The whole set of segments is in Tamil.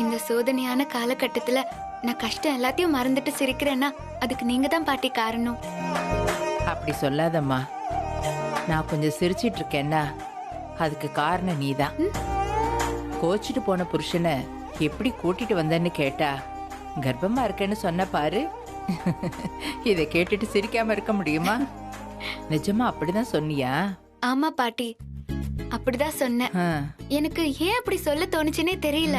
இந்த சோதனையான காலகட்டத்துல நான் கஷ்டம் எல்லாத்தையும் மறந்துட்டு சிரிக்கிறேன்னா அதுக்கு நீங்க தான் பாட்டி காரணம். அப்படி சொல்லாதம்மா. நான் கொஞ்சம் சிரிச்சிட்டு இருக்கேன்னா அதுக்கு காரணம் நீதான். கோச்சிட்டு போன புருஷனை எப்படி கூட்டிட்டு வந்தேன்னு கேட்டா கர்ப்பமா இருக்கேன்னு சொன்ன பாரு. இதை கேட்டுட்டு சிரிக்காம இருக்க முடியுமா? நிஜமா அப்படிதான் சொன்னியா? ஆமா பாட்டி, அப்படிதான் சொன்னேன். எனக்கு ஏன் அப்படி சொல்ல தோணுச்சுன்னே தெரியல.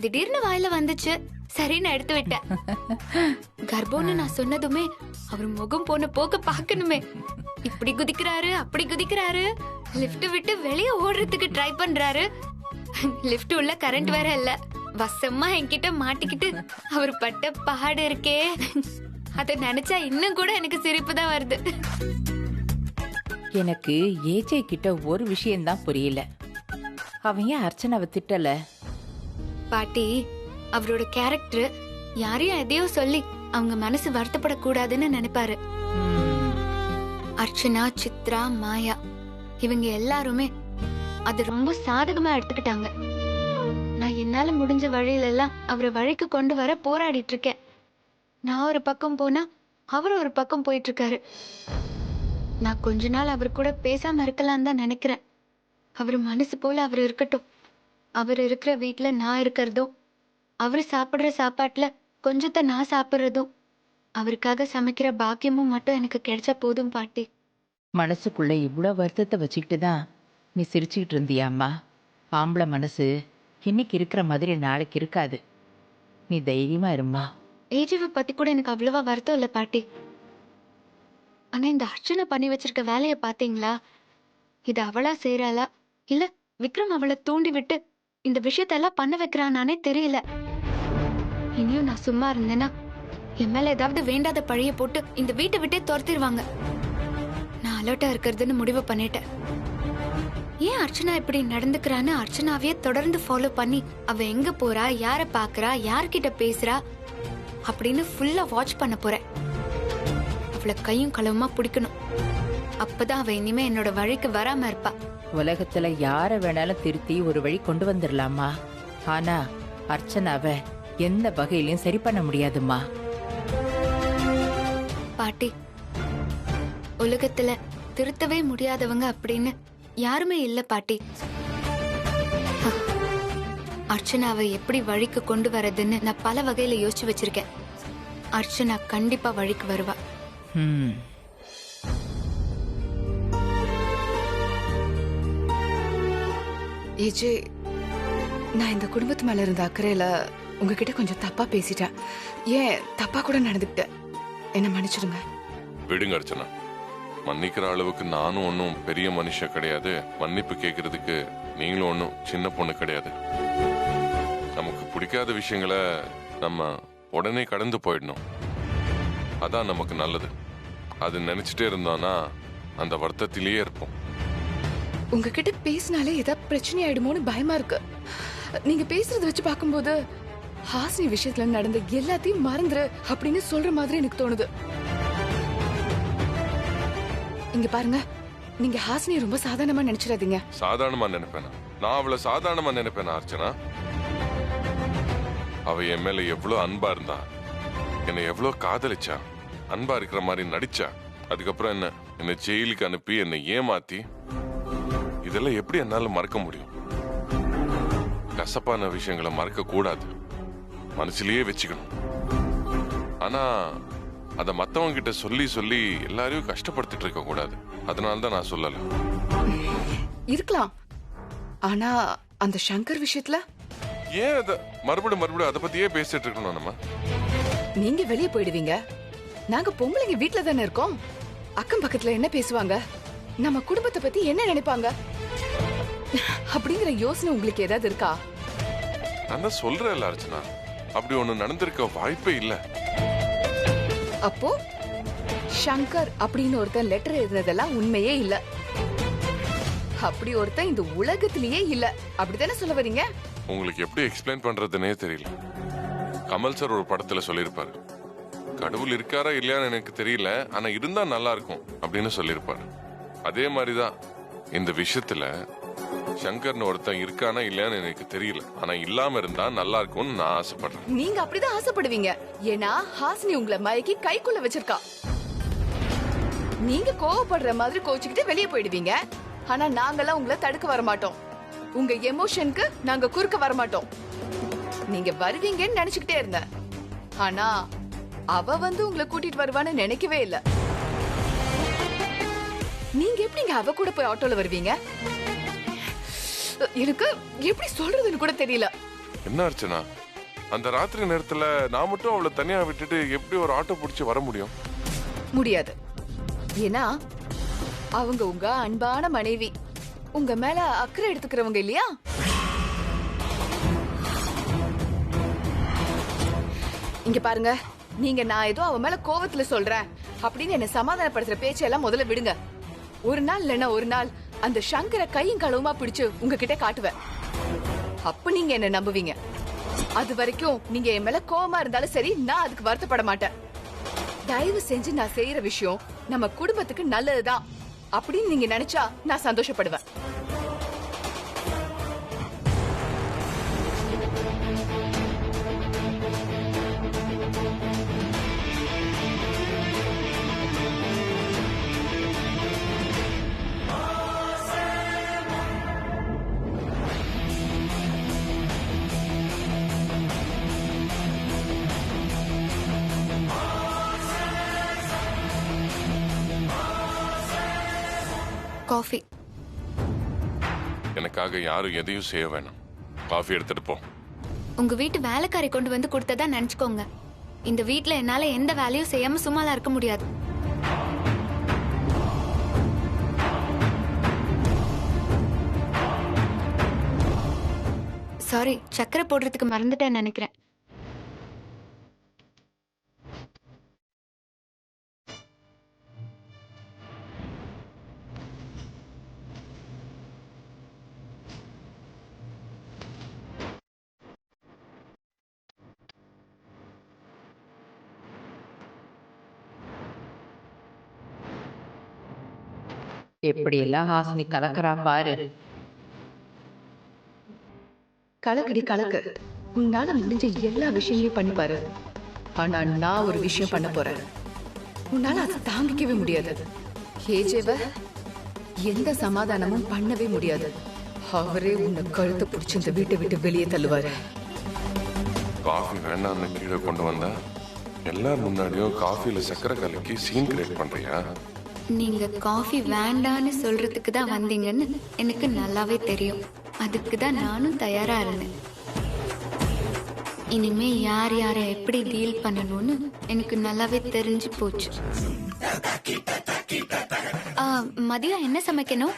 திடீர்னு வாயில வந்துச்சு, சரின்னு எடுத்து விட்டேன். கர்ப்பம்னு நான் சொன்னதுமே அவர் முகம் போன போக்க பாக்கணுமே. இப்படி குதிக்கிறாரு, அப்படி குதிக்கிறாரு, லிஃப்ட் விட்டு வெளியே ஓடுறதுக்கு ட்ரை பண்றாரு. லிஃப்ட் உள்ள கரண்ட் வேற இல்ல. வசமா என்கிட்ட மாட்டிக்கிட்டு அவர் பட்ட பாடு இருக்கே, அத நினைச்சா இன்னும் கூட எனக்கு சிரிப்பு தான் வருது. எனக்கு ஏஜே கிட்ட ஒரு விஷயம்தான் புரியல. அவன் ஏன் அர்ச்சனாவை திட்டல? பாட்டி, அவரோட கேரக்டர் யாரையும் எதையோ சொல்லி அவங்க மனசு வருத்தப்படக்கூடாதுன்னு நினைப்பாரு. அர்ச்சனா, சித்ரா, மாயா இவங்க எல்லாருமே அது ரொம்ப சாதகமா எடுத்துக்கிட்டாங்க. நான் என்னால முடிஞ்ச வழியில எல்லாம் அவரை வழிக்கு கொண்டு வர போராடிட்டு இருக்கேன். நான் ஒரு பக்கம் போனா அவர் ஒரு பக்கம் போயிட்டு இருக்காரு. நான் கொஞ்ச நாள் அவர் கூட பேசாம இருக்கலாம் தான் நினைக்கிறேன். அவர் மனசு போல அவர் இருக்கட்டும். அவர் இருக்கிற வீட்டுல நான் இருக்கிறதும், அவரு சாப்பிடுற சாப்பாட்டுல கொஞ்சத்தை நான் சாப்பிடுறதும், அவருக்காக சமைக்கிற பாக்கியமும் மட்டும் எனக்கு கிடைச்சா போதும் பாட்டி. மனசுக்குள்ள இவ்வளவு வருத்தத்தை வச்சுக்கிட்டு தான் நீ சிரிச்சுக்கிட்டு இருந்தியாம்மா? ஆம்பளை மனசு இன்னைக்கு இருக்கிற மாதிரி நாளைக்கு இருக்காது. நீ தைரியமா இருமா. ஏஜிவை பத்தி கூட எனக்கு அவ்வளவா வருத்தம் இல்ல பாட்டி. ஆனா இந்த அர்ச்சனை பண்ணி வச்சிருக்க வேலைய பாத்தீங்களா? இது அவளா செய்யறாளா, இல்ல விக்ரம் அவளை தூண்டி விட்டு இந்த விஷயத்தெல்லாம் பண்ண வைக்கிறானானே தெரியல. இனியும் நான் சும்மா இருந்தேன்னா என் மேல ஏதாவது வேண்டாத பழிய போட்டு இந்த வீட்டை விட்டே துரத்திடுவாங்க. நான் அலர்ட்டா இருக்கிறதுன்னு முடிவு பண்ணிட்டேன். ஏன் அர்ச்சனா இப்படி நடந்துக்கிறான்னு அர்ச்சனாவையே தொடர்ந்து ஃபாலோ பண்ணி அவ எங்க போறா, யார பாக்குறா, யார்கிட்ட பேசுறா அப்படின்னு ஃபுல்லா வாட்ச் பண்ண போறேன். அவளை கையும் களவுமா பிடிக்கணும். அப்பதான் அவ இனிமே என்னோட வழிக்கு வராம இருப்பா. உலகத்துல யார வேணாலும் திருத்தி ஒரு வழி கொண்டு வந்துடலாமா? ஆனா அர்ச்சனாவை எந்த வகையிலயும் சரி பண்ண முடியாதுமா. பாட்டி, உலகத்துல திருத்தவே முடியாதவங்க அப்படின்னு யாருமே இல்ல பாட்டி. அர்ச்சனாவை எப்படி வழிக்கு கொண்டு வரதுன்னு நான் பல வகையில யோசிச்சு வச்சிருக்கேன். அர்ச்சனா கண்டிப்பா வழிக்கு வருவா. ஏஜே, நான் இந்த குடும்பத்து மேல இருந்த அக்கறையில உங்ககிட்ட கொஞ்சம் தப்பா பேசிட்டேன். ஏன் தப்பா கூட நடந்துக்கிட்டேன். என்ன மன்னிச்சிடுங்க. விடுங்க அர்ச்சனா. மன்னிக்கிற அளவுக்கு நானும் ஒன்னும் பெரிய மனுஷன் கிடையாது. மன்னிப்பு கேட்கறதுக்கு நீங்களும் ஒன்னும் சின்ன பொண்ணு கிடையாது. நமக்கு பிடிக்காத விஷயங்களை நம்ம உடனே கடந்து போயிடணும். அதான் நமக்கு நல்லது. அது நினைச்சிட்டே இருந்தோம்னா அந்த வருத்தத்திலேயே இருப்போம். உங்ககிட்ட பேசினாலே ஏதாவது பிரச்சனை ஆயிடுமோன்னு பயமா இருக்கு. நீங்க பேசுறத வச்சு பார்க்கும்போது ஹாசினி விஷயத்துல நடந்த எல்லாத்தையும் மறந்துரு அப்படின்னு சொல்ற மாதிரி எனக்கு தோணுது. இங்க பாருங்க, நீங்க ஹாசினியை ரொம்ப சாதாரணமா நினைச்சிடாதீங்க. சாதாரணமா நினைப்பேனா? நான் அவளை சாதாரணமா நினைப்பேனா அர்ச்சனா? அவ என் மேல எவ்வளவு அன்பா இருந்தா, என்னை எவ்வளவு காதலிச்சா, அன்பா இருக்கிற மாதிரி நடிச்சா. அதுக்கப்புறம் என்ன ஜெயிலுக்கு அனுப்பி என்னை ஏமாத்தி, இதெல்லாம் எப்படி என்னால மறக்க முடியும்? கசப்பான விஷயங்களை மறக்க கூடாது, மனசுலயே வச்சுக்கணும். ஆனா அத மத்தவங்க கிட்ட சொல்லி சொல்லி எல்லாரையும் கஷ்டப்படுத்திட்டு இருக்க கூடாது. அதனாலதான் நான் சொல்லல. இருக்கலாம், ஆனா அந்த சங்கர் விஷயத்துல ஏன் அத மறுபடியும் அதை பத்தியே பேசிட்டு இருக்கணும்? நம்ம நீங்க வெளியே போயிடுவீங்க, நாங்க பொம்பளைங்க வீட்டுல தானே இருக்கோம். அக்கம் பக்கத்துல என்ன பேசுவாங்க, நம்ம குடும்பத்தை பத்தி என்ன நினைப்பாங்க அப்படிங்கிற யோசனை உங்களுக்கு ஏதாவது இருக்கா? நான் தான் சொல்றேன் அர்ச்சனா, அப்படி ஒண்ணு நடந்திருக்க வாய்ப்பே இல்ல. அப்போ சங்கர் அப்படின்னு ஒருத்தன் லெட்டர் எழுதுனதெல்லாம் உண்மையே இல்ல. அப்படி ஒருத்தன் இந்த உலகத்திலேயே இல்ல, அப்படித்தானே சொல்ல வரீங்க? உங்களுக்கு எப்படி எக்ஸ்பிளைன் பண்றதுன்னே தெரியல. கமல் சார் ஒரு படத்துல சொல்லியிருப்பாரு, கடவுள் இருக்காரா இல்லையான்னு எனக்கு தெரியல, ஆனா இருந்தா நல்லா இருக்கும் அப்படின்னு சொல்லியிருப்பாரு. அதே மாதிரிதான் இந்த விஷயத்துல சங்கர்னு ஒருத்தன் இருக்கானா இல்லையான்னு எனக்கு தெரியல. ஆனா இல்லாம இருந்தா நல்லா இருக்கும்னு நான் ஆசைப்படுறேன். நீங்க அப்படிதான் ஆசைப்படுவீங்க. ஏன்னா ஹாசினி உங்களை மயக்கி கைக்குள்ள வச்சிருக்கா. நீங்க கோவப்படுற மாதிரி கோச்சுக்கிட்டு வெளியே போயிடுவீங்க. ஆனா நாங்கெல்லாம் உங்களை தடுக்க வர மாட்டோம். உங்க எமோஷனுக்கு நாங்க குறுக்க வர மாட்டோம். நீங்க வருவீங்கன்னு நினைச்சுக்கிட்டே இருந்தேன். ஆனா அவ வந்து உங்களை கூட்டிட்டு வருவான்னு நினைக்கவே இல்ல. நீங்க எப்படிங்க அவ கூட போய் ஆட்டோல வருவீங்க? எனக்கு எப்படி சொல்றதுன்னு கூட தெரியல. என்ன அர்ச்சனா, அந்த ராத்திரி நேரத்துல நான் மட்டும் அவளை தனியா விட்டுட்டு எப்படி ஒரு ஆட்டோ பிடிச்சி வர முடியும்? முடியாது. ஏன்னா அவங்க உங்க அன்பான மனைவி, உங்க மேல அக்கறை எடுத்துக்கிறவங்க இல்லையா? இங்க பாருங்க, நீங்க நான் ஏதோ அவ மேல கோவத்துல சொல்றேன் அப்படின்னு என்ன சமாதானப்படுத்துற பேச்செல்லாம் முதல்ல விடுங்க. ஒரு நாள் இல்லைன்னா ஒரு நாள் அந்த சங்கரை கையும் களவுமா பிடிச்சு உங்ககிட்ட காட்டுவேன். அப்ப நீங்க என்ன நம்புவீங்க. அது வரைக்கும் நீங்க என் மேல கோவமா இருந்தாலும் சரி, நான் அதுக்கு வருத்தப்பட மாட்டேன். தயவு செஞ்சு நான் செய்யற விஷயம் நம்ம குடும்பத்துக்கு நல்லதுதான் அப்படின்னு நீங்க நினைச்சா நான் சந்தோஷப்படுவேன். காஃபி. எனக்காக யாரும் எதையும் செய்ய வேணாம். காஃபி எடுத்துட்டு போ. உங்க வீட்டு வேலைக்காரி கொண்டு வந்து கொடுத்ததா நினைச்சுக்கோங்க. இந்த வீட்ல என்னால எந்த வேலையும் செய்யாம சும்மாலாம் இருக்க முடியாது. சாரி, சக்கரை போடுறதுக்கு மறந்துட்டேன்னு நினைக்கிறேன். எப்படி எல்லாம் ஹாசினி கலக்குறா பாரு. கலக்கடி கலக்கு. உன்னால முடிஞ்ச எல்லா விஷயங்களையும் பண்ணி பாரு. ஆனா நான் ஒரு விஷயம் பண்ண போறேன். உன்னால அதை தாங்கிக்கவே முடியாது. கேஜேவ எந்த சமாதானமும் பண்ணவே முடியாது. அவரே உன்னை கழுத்தை பிடிச்சி இந்த வீட்டை விட்டு வெளியே தள்ளுவாரு. காஃபி வேண்டாம்னு கீழே கொண்டு வந்தா எல்லாரும் முன்னாடியும் காஃபில சக்கரை கலக்கி சீன் கிரியேட் பண்றியா? நீங்க காஃபி வேண்டான்னு சொல்றதுக்கு தான் வந்தீங்கன்னு எனக்கு நல்லாவே தெரியும். அதுக்கு தான் நானும் தயாரா இருந்தேன். இனிமே யார் யாரை எப்படி டீல் பண்ணணும்னு எனக்கு நல்லாவே தெரிஞ்சு போச்சு. மதியம் என்ன சமைக்கணும்?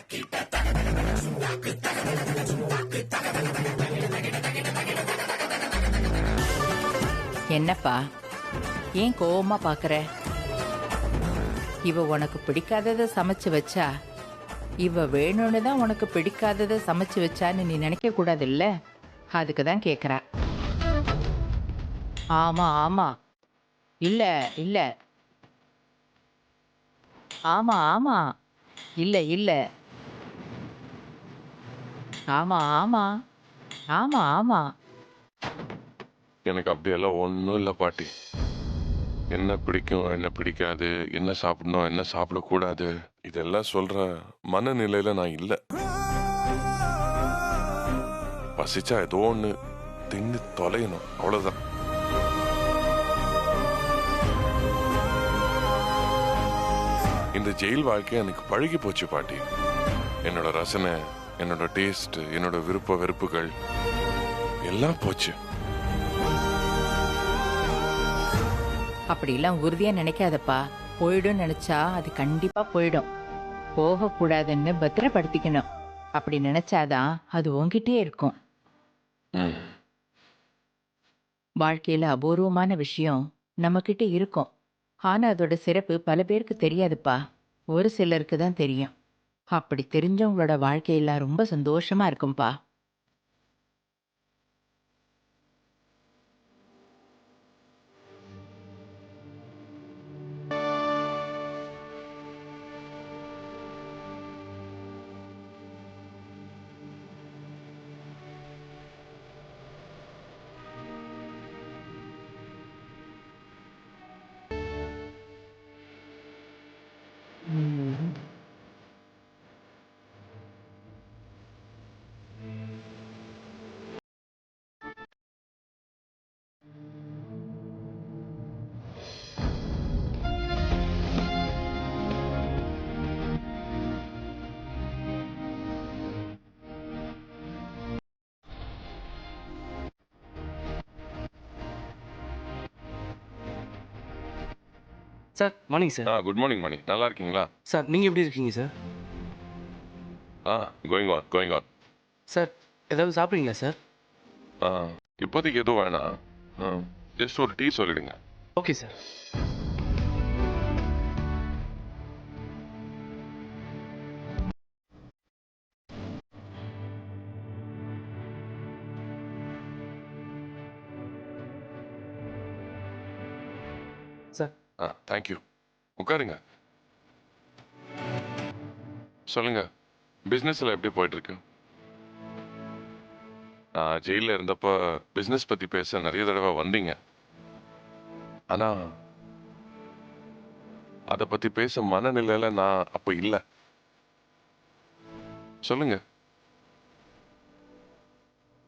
என்னப்பா, ஏன் கோவமா பாக்குற? இவ உனக்கு பிடிக்காததை சமைச்சு வச்சா, இவ வேணும்னு தான் உனக்கு பிடிக்காததை சமைச்சு வச்சான்னு நீ நினைக்க கூடாது இல்ல? அதுக்கு தான் கேக்குறா. ஆமா ஆமா, இல்ல இல்ல, ஆமா ஆமா, இல்ல இல்ல, ஆமா ஆமா, ஆமா ஆமா. எனக்கு அப்படியெல்லாம் ஒன்றும் இல்லை பாட்டி. என்ன பிடிக்கும், என்ன பிடிக்காது, என்ன சாப்பிடணும், என்ன சாப்பிடக்கூடாது, இதெல்லாம் சொல்ற மனநிலையில நான் இல்லை. பசிச்சா ஏதோ ஒன்று தின்னு தொலையணும், அவ்வளவுதான். இந்த ஜெயில் வாழ்க்கை எனக்கு பழகி போச்சு பாட்டி. என்னோட ரசனை, என்னோட டேஸ்ட், என்னோட விருப்ப வெறுப்புகள் எல்லாம் போச்சு. அப்படிலாம் உறுதியா நினைக்காதப்பா. போயிடும் நினைச்சா அது கண்டிப்பா போயிடும். போகக்கூடாதுன்னு பத்திரப்படுத்திக்கணும். அப்படி நினைச்சாதான் அது உன்கிட்டே இருக்கும். வாழ்க்கையில அபூர்வமான விஷயம் நம்ம கிட்ட இருக்கும். ஆனா அதோட சிறப்பு பல பேருக்கு தெரியாதுப்பா. ஒரு சிலருக்கு தான் தெரியும். அப்படி தெரிஞ்சவங்களோட வாழ்க்கையெல்லாம் ரொம்ப சந்தோஷமா இருக்கும்பா. Sir morning sir. Good morning Mani, நல்லா இருக்கீங்களா? சார் நீங்கள் எப்படி இருக்கீங்க சார்? Going on. சார் ஏதாவது சாப்பிட்றீங்களா சார்? இப்போதைக்கு எதுவும் வேணாம். ஜஸ்ட் ஒரு டீ சொல்லிடுங்க. Okay sir. Sir thank you. உட்காருங்க. சொல்லுங்க, பிஸ்னஸ்ல எப்படி போயிட்டு இருக்கு? நான் ஜெயிலில் இருந்தப்ப பிஸ்னஸ் பத்தி பேச நிறைய தடவை வந்தீங்க. ஆனா அதை பத்தி பேச மனநிலையில நான் அப்ப இல்ல. சொல்லுங்க,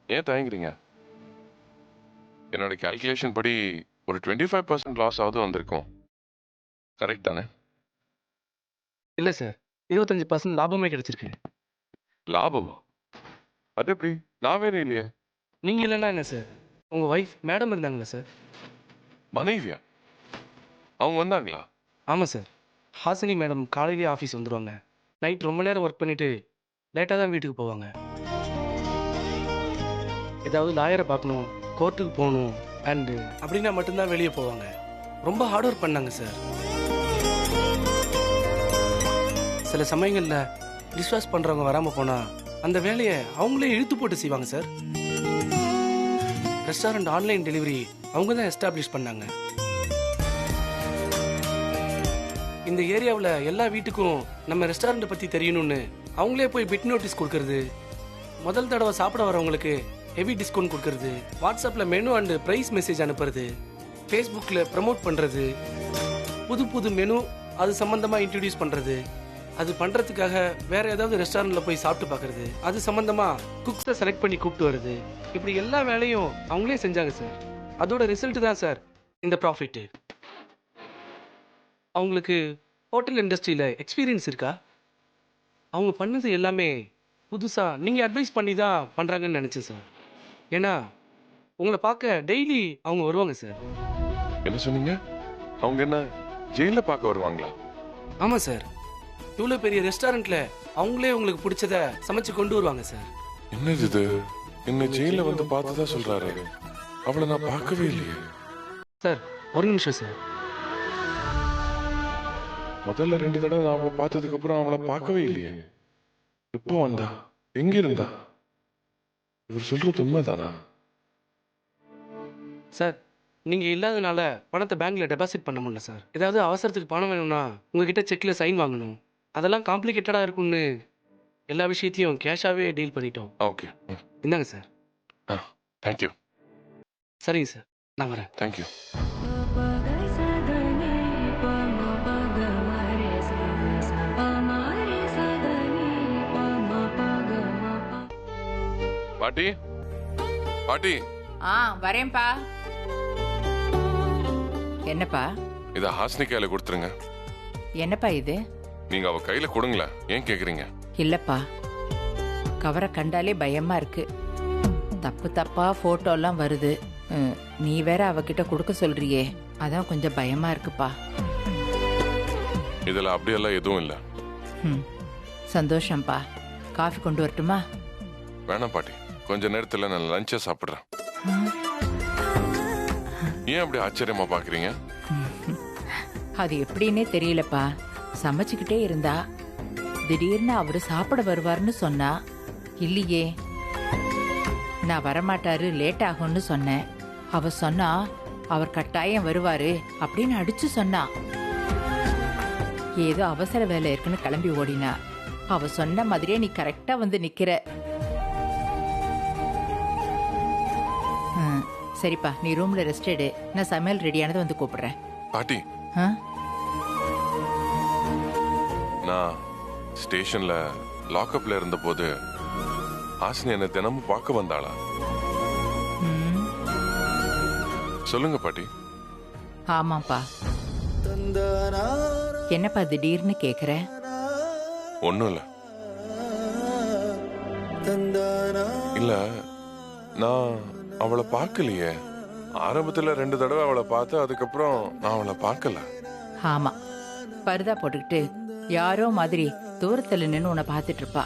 ஏன் தயங்குறீங்க? என்னோட கால்குலேஷன் படி ஒரு 25% லாஸ் ஆகுது வந்திருக்கும். கரெக்ட் தானே? இல்லை சார், 25% லாபமே கிடைச்சிருக்கு. லாபமா? அது எப்படி? நான் வேற இல்லையே. நீங்கள் இல்லைன்னா என்ன சார், உங்கள் ஒய்ஃப் மேடம் இருந்தாங்களா சார்? மனைவியா? அவங்க வந்தாங்களா? ஆமாம் சார், ஹாசினி மேடம் காலையிலேயே ஆஃபீஸ் வந்துடுவாங்க. நைட் ரொம்ப நேரம் ஒர்க் பண்ணிவிட்டு லேட்டாக தான் வீட்டுக்கு போவாங்க. ஏதாவது லாயரை பார்க்கணும், கோர்ட்டுக்கு போகணும் அண்டு அப்படின்னா மட்டும்தான் வெளியே போவாங்க. ரொம்ப ஹார்ட் ஒர்க் பண்ணாங்க சார். சில சமயங்களில் டிஸ்வாஷ் பண்ணுறவங்க வராமல் போனால் அந்த வேலையை அவங்களே இழுத்து போட்டு செய்வாங்க சார். ரெஸ்டாரண்ட் ஆன்லைன் டெலிவரி அவங்க தான் எஸ்டாப்ளிஷ் பண்ணாங்க. இந்த ஏரியாவில் எல்லா வீட்டுக்கும் நம்ம ரெஸ்டாரண்ட்டை பற்றி தெரியணும்னு அவங்களே போய் பிட் நோட்டீஸ் கொடுக்கறது, முதல் தடவை சாப்பிட வரவங்களுக்கு ஹெவி டிஸ்கவுண்ட் கொடுக்கறது, வாட்ஸ்அப்பில் மெனு அண்டு ப்ரைஸ் மெசேஜ் அனுப்புறது, ஃபேஸ்புக்கில் ப்ரமோட் பண்ணுறது, புது புது மெனு அது சம்மந்தமாக இன்ட்ரடியூஸ் பண்ணுறது, அது பண்ணுறதுக்காக வேற ஏதாவது ரெஸ்டாரண்ட்டில் போய் சாப்பிட்டு பார்க்குறது, அது சம்மந்தமாக குக்ஸை செலக்ட் பண்ணி கூப்பிட்டு வருது, இப்படி எல்லா வேலையும் அவங்களே செஞ்சாங்க சார். அதோட ரிசல்ட் தான் சார் இந்த ப்ராஃபிட்டு. அவங்களுக்கு ஹோட்டல் இண்டஸ்ட்ரியில் எக்ஸ்பீரியன்ஸ் இருக்கா? அவங்க பண்ணது எல்லாமே புதுசாக நீங்கள் அட்வைஸ் பண்ணி தான் பண்ணுறாங்கன்னு நினச்சேன் சார். ஏன்னா உங்களை பார்க்க டெய்லி அவங்க வருவாங்க சார். என்ன சொன்னீங்க? அவங்க என்ன ஜெயில பார்க்க வருவாங்களா? ஆமாம் சார், இவ்வளோ பெரிய ரெஸ்டாரண்ட்டில் அவங்களே உங்களுக்கு பிடிச்சத சமைச்சு கொண்டு வருவாங்க சார். என்னது இது? என்ன ஜெயில வந்து பார்த்துதான் சொல்றாரு. அவளை நான் பார்க்கவே இல்லையே. சார் ஒரு நிமிஷம் சார். முதல்ல 2 தடவை நான் அவளை பார்த்ததுக்கு அப்புறம் அவளை பார்க்கவே இல்லையே. எப்போ வந்தா? எங்க இருந்தா? இவர் சொல்றது உண்மைதானா? சார் நீங்கள் இல்லாதனால பணத்தை பேங்க்கில் டெபாசிட் பண்ண முடியல சார். ஏதாவது அவசரத்துக்கு பணம் வேணும்னா உங்ககிட்ட செக்கில் சைன் வாங்கணும், அதெல்லாம் காம்ப்ளிகேட்டடாக இருக்கும்னு எல்லா விஷயத்தையும் கேஷாகவே டீல் பண்ணிட்டோம். ஓகே, இந்தாங்க சார். தேங்க்யூ. சரிங்க சார், நான் வரேன். தேங்க்யூ. பாட்டி, பாட்டி. வரேன்பா. என்னப்பா? இத ஹாசினி கையில கொடுத்துருங்க. என்னப்பா இது? நீங்க அவ கையில கொடுங்களேன். ஏன் கேக்குறீங்க? இல்லப்பா, கவரை கண்டாலே பயமா இருக்கு. தப்பு தப்பா போட்டோலாம் வருது. நீ வேற அவகிட்ட கொடுக்க சொல்றியே, அதான் கொஞ்சம் பயமா இருக்குப்பா. இதுல அப்படியெல்லாம் எதுவும் இல்ல. சந்தோஷம்ப்பா. காஃபி கொண்டு வரட்டுமா? வேணாம் பாட்டி, கொஞ்ச நேரத்துல நான் லஞ்ச சாப்பிடுறேன். ஏன் அப்படி ஆச்சரியமா பாக்குறீங்க? அது எப்படின்னே தெரியலப்பா. சமைச்சுக்கிட்டே இருந்தா திடீர்னு அவரு சாப்பிட வருவாருன்னு சொன்னா. இல்லையே, நான் வரமாட்டாரு, லேட் ஆகும்னு சொன்னேன். அவ சொன்னா அவர் கட்டாயம் வருவாரு அப்படின்னு அடிச்சு சொன்னா. ஏதோ அவசர வேலை இருக்குன்னு கிளம்பி ஓடினா. அவ சொன்ன மாதிரியே நீ கரெக்டா வந்து நிக்கிற. சரிப்பா, நீ ரூம்ல ரெஸ்ட் எடு. நான் சமையல் ரெடியானது வந்து கூப்பிடுறேன். பாட்டி, நான் ஸ்டேஷன்ல லாக்அப்ல இருந்த போது ஹாசினி என்ன தினமும் பார்க்க வந்தாளா? சொல்லுங்க பாட்டி. ஆமாப்பா. என்னப்பா திடீர்னு கேக்குற? ஒண்ணும் இல்ல. இல்ல, நான் அவளை பார்க்கலையே. ஆரம்பத்துல 2 தடவை அவளை பார்த்து, அதுக்கப்புறம் நான் அவளை பார்க்கல. ஆமா, பருதா போட்டுக்கிட்டு யாரோ மாதிரி தூரத்துல நின்னு உன்னை பார்த்துட்டு இருப்பா.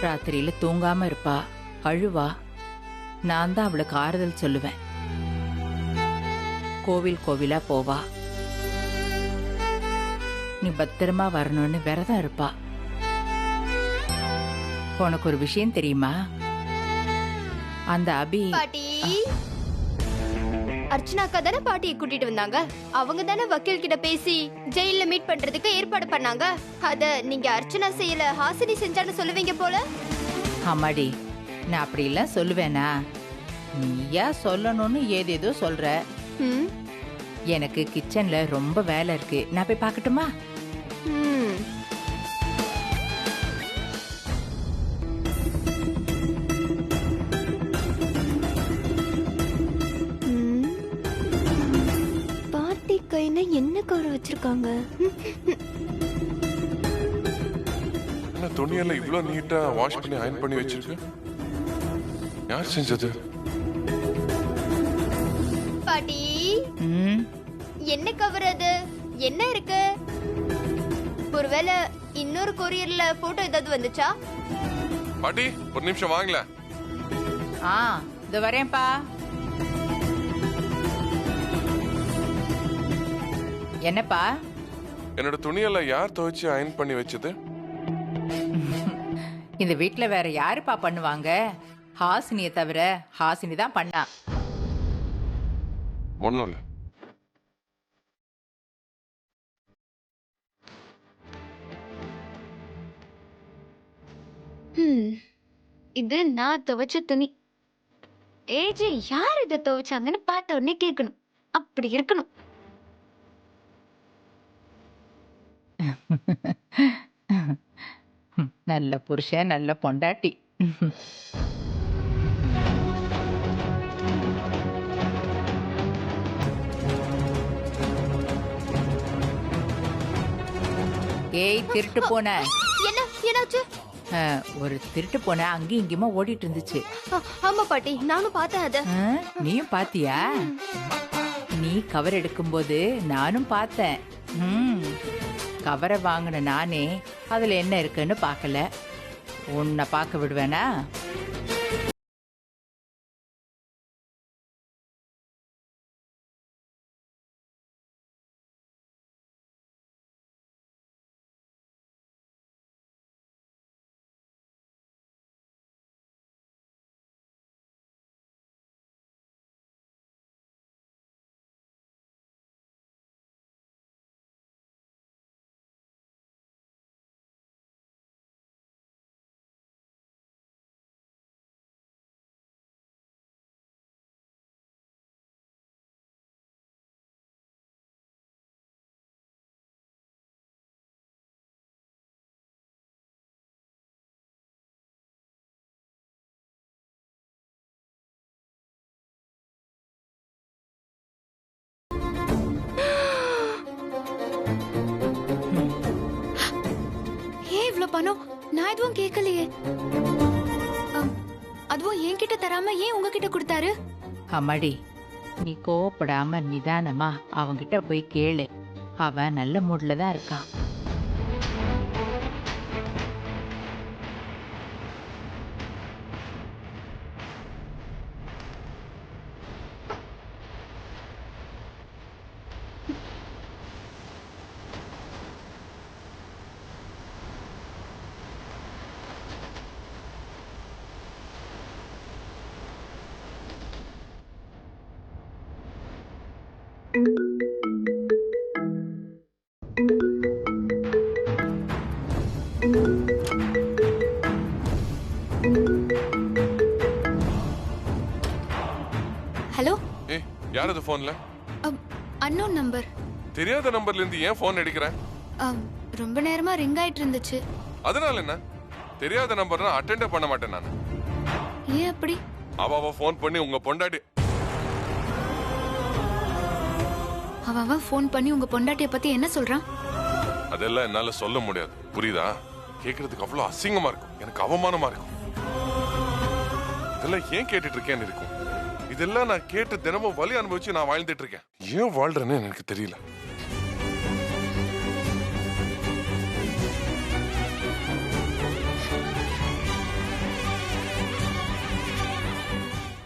ராத்திரியில தூங்காம இருப்பா, அழுவா. நான் தான் அவளுக்கு ஆறுதல் சொல்லுவேன். கோவில் கோவிலா போவா. நீ பத்திரமா வரணும்னு விரதம் இருப்பா. உனக்கு ஒரு விஷயம் தெரியுமா? அந்த அபி பாட்டி அர்ச்சனாக்கா தானே பாட்டியை கூட்டிட்டு வந்தாங்க. அவங்க தானே வக்கீல் கிட்ட பேசி ஜெயில மீட் பண்றதுக்கு ஏற்பாடு பண்ணாங்க. அத நீங்க அர்ச்சனா செய்யல, ஹாசினி செஞ்சான்னு சொல்லுவீங்க போல. அம்மாடி, நான் அப்படி எல்லாம் சொல்லுவேனா? நீயா சொல்லணும்னு ஏதேதோ சொல்ற. ம், எனக்கு கிச்சன்ல ரொம்ப வேலை இருக்கு, நான் போய் பார்க்கட்டுமா? ம். ம். பாட்டி கையில என்ன கவர் வச்சிருக்காங்க? என்ன துணியெல்லாம் இவ்வளவு நீட்டா வாஷ் பண்ணி அயன் பண்ணி வச்சிருக்கு? யார் செஞ்சது? பாட்டி ம், என்ன கவர் அது? என்ன இருக்கு? ஒருவேளை இன்னொரு கொரியர்ல போட்டோ ஏதாவது வந்துச்சா? பாட்டி ஒரு நிமிஷம் வாங்கல. ஆ இது வரேன்ப்பா. என்னப்பா? என்னோட துணியெல்லாம் யார் துவைச்சு அயன் பண்ணி வச்சது? இந்த வீட்ல வேற யாருப்பா பண்ணுவாங்க? ஹாசினியை தவிர ஹாசினி தான் பண்ணா. ஒண்ணும் இல்ல. ம், இது நான் துவைச்ச துணி. ஏஜே யார் இதை துவைச்சாங்கன்னு பார்த்த உடனே கேட்கணும். அப்படி இருக்கணும். நல்ல புருஷன், நல்ல பொண்டாட்டி. ஏய், திருட்டு போன. என்ன என்னாச்சு? ஒரு திருட்டு போன அங்கேயும் இங்கேயுமா ஓடிட்டு இருந்துச்சு. ஆமா பாட்டி, நானும் பார்த்தேன் அத. நீயும் பாத்தியா? நீ கவர் எடுக்கும்போது நானும் பார்த்தேன். கவரை வாங்கின நானே அதுல என்ன இருக்குன்னு பார்க்கல. உன்னை பார்க்க விடுவேனா? ஏன் இவ்ளோ பணம்? நான் எதுவும் கேட்கலையே. அதுவும் என்கிட்ட தராம ஏன் உங்ககிட்ட கொடுத்தாரு? அம்மாடி, நீ கோவப்படாம நிதானமா அவங்கிட்ட போய் கேளு. அவன் நல்ல மூட்ல தான் இருக்கான். ஹலோ, ஏய், யார் அது போன்ல? Unknown number. தெரியாத நம்பர்ல இருந்து ஏன் போன் எடுக்கிறேன்? ரொம்ப நேரமா ரிங் ஆயிட்டு இருந்துச்சு. அதனால என்ன? தெரியாத நம்பர்னா அட்டெண்டே பண்ண மாட்டேன் நான். ஏன் அப்படி? அவ போன் பண்ணி உங்க பொண்டாட்டி. அவன் ஃபோன் பண்ணி உங்க பொண்டாட்டிய பத்தி என்ன சொல்றான்? அதெல்லாம் என்னால சொல்ல முடியாது, புரியுதா? கேக்குறதுக்கு அவ்வளவு அசிங்கமா இருக்கும், எனக்கு அவமானமா இருக்கும். இதெல்லாம் ஏன் கேட்டுட்டு இருக்கேன்னு இருக்கும். இதெல்லாம் நான் கேட்டு தினமும் வலி அனுபவிச்சு நான் வாழ்ந்துட்டு இருக்கேன். ஏன் வாழ்றேன்னு எனக்கு தெரியல.